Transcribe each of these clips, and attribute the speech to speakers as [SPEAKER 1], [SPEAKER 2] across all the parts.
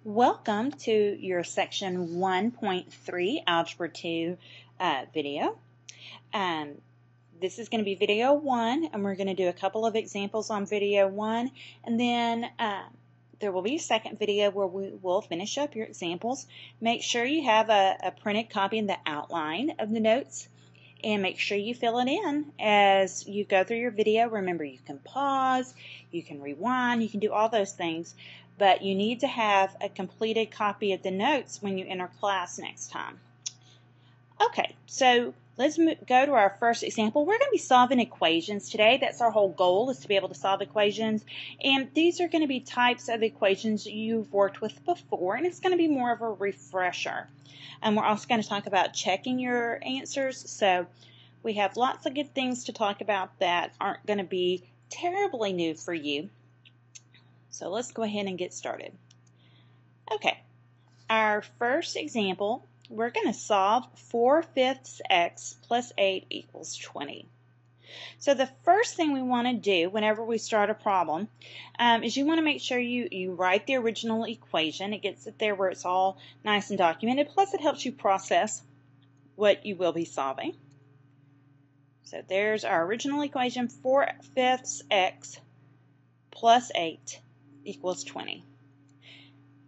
[SPEAKER 1] Welcome to your section 1.3 Algebra 2 video. This is going to be video 1, and we're going to do a couple of examples on video 1, and then there will be a second video where we will finish up your examples. Make sure you have a printed copy in the outline of the notes, and make sure you fill it in as you go through your video. Remember, you can pause, you can rewind, you can do all those things, but you need to have a completed copy of the notes when you enter class next time. Okay, so let's go to our first example. We're going to be solving equations today. That's our whole goal, is to be able to solve equations. And these are going to be types of equations you've worked with before, and it's going to be more of a refresher. And we're also going to talk about checking your answers. So we have lots of good things to talk about that aren't going to be terribly new for you. So let's go ahead and get started. Okay, our first example, we're going to solve 4/5 x plus 8 equals 20. So the first thing we want to do whenever we start a problem is you want to make sure you write the original equation. It gets it there where it's all nice and documented, plus it helps you process what you will be solving. So there's our original equation, 4/5 x plus 8 equals 20.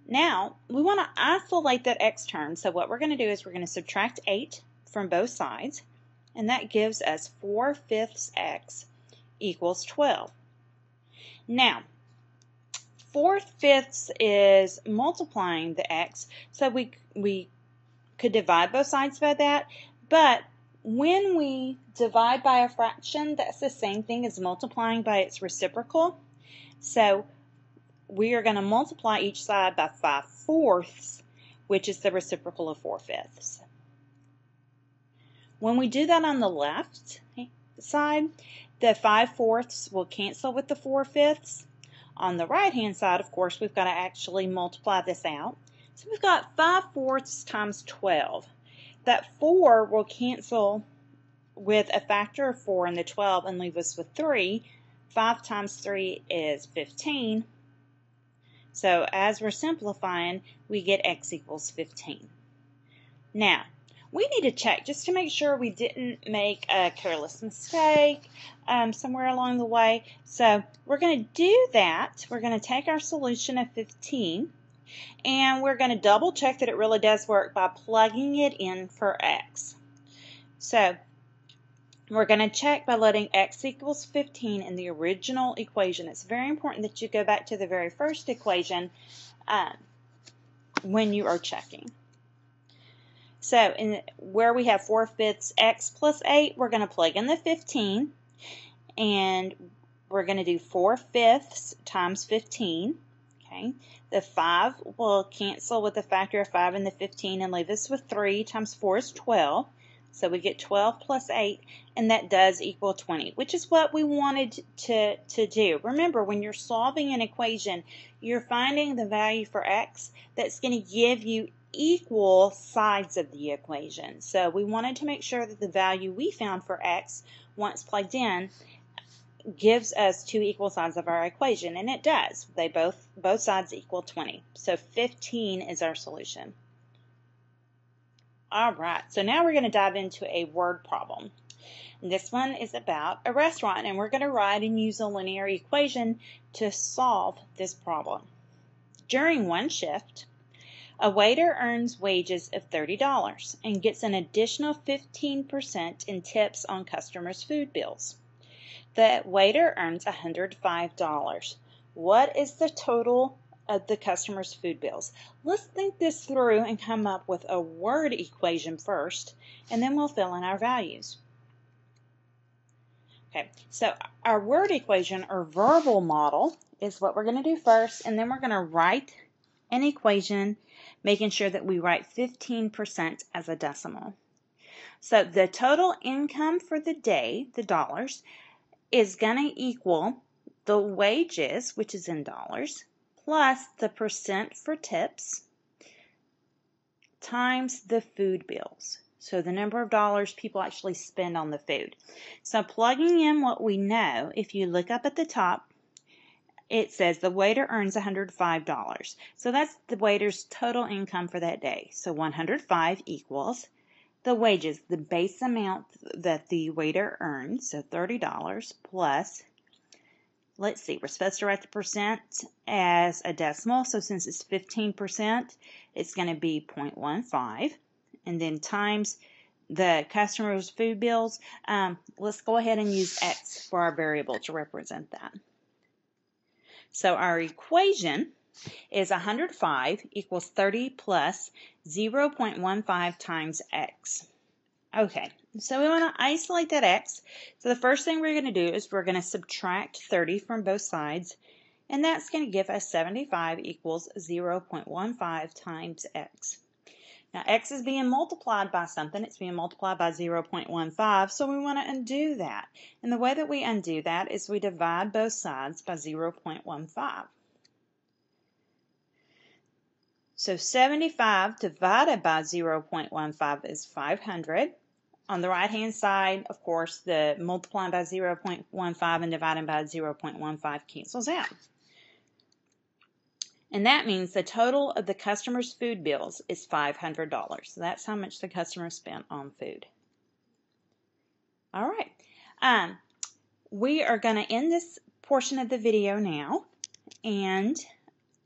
[SPEAKER 1] Now, we want to isolate that x term, so what we're going to do is we're going to subtract 8 from both sides, and that gives us 4/5 x equals 12. Now, 4/5 is multiplying the x, so we could divide both sides by that, but when we divide by a fraction, that's the same thing as multiplying by its reciprocal. So we are going to multiply each side by 5/4, which is the reciprocal of 4/5. When we do that on the left side, the 5/4 will cancel with the 4/5. On the right hand side, of course, we've got to actually multiply this out. So we've got 5/4 times 12. That 4 will cancel with a factor of 4 in the 12 and leave us with 3. 5 times 3 is 15. So as we're simplifying, we get x equals 15. Now, we need to check just to make sure we didn't make a careless mistake somewhere along the way. So we're going to do that. We're going to take our solution of 15, and we're going to double check that it really does work by plugging it in for x. So we're going to check by letting x equals 15 in the original equation. It's very important that you go back to the very first equation when you are checking. So where we have 4/5 x plus 8, we're going to plug in the 15, and we're going to do 4/5 times 15. Okay, the 5 will cancel with the factor of 5 and the 15 and leave us with 3 times 4 is 12. So we get 12 plus 8, and that does equal 20, which is what we wanted to do. Remember, when you're solving an equation, you're finding the value for x that's going to give you equal sides of the equation. So we wanted to make sure that the value we found for x, once plugged in, gives us 2 equal sides of our equation, and it does. They both sides equal 20. So 15 is our solution. All right, so now we're going to dive into a word problem. This one is about a restaurant, and we're going to write and use a linear equation to solve this problem. During one shift, a waiter earns wages of $30 and gets an additional 15% in tips on customers' food bills. The waiter earns $105. What is the total of the customer's food bills? Let's think this through and come up with a word equation first, and then we'll fill in our values. Okay, so our word equation or verbal model is what we're going to do first, and then we're going to write an equation, making sure that we write 15% as a decimal. So the total income for the day, the dollars, is going to equal the wages, which is in dollars, plus the percent for tips times the food bills. So the number of dollars people actually spend on the food. So plugging in what we know, if you look up at the top, it says the waiter earns $105. So that's the waiter's total income for that day. So 105 equals the wages, the base amount that the waiter earns, so $30 plus, let's see, we're supposed to write the percent as a decimal. So since it's 15%, it's going to be 0.15. And then times the customer's food bills. Let's go ahead and use X for our variable to represent that. So our equation is 105 equals 30 plus 0.15 times X. Okay, so we want to isolate that X. So the first thing we're going to do is we're going to subtract 30 from both sides, and that's going to give us 75 equals 0.15 times X. Now, X is being multiplied by something. It's being multiplied by 0.15, so we want to undo that. And the way that we undo that is we divide both sides by 0.15. So 75 divided by 0.15 is 500. On the right-hand side, of course, the multiplying by 0.15 and dividing by 0.15 cancels out. And that means the total of the customer's food bills is $500. So that's how much the customer spent on food. All right. We are going to end this portion of the video now. And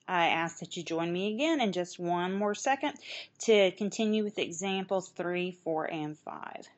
[SPEAKER 1] I ask that you join me again in just one more second to continue with examples 3, 4, and 5.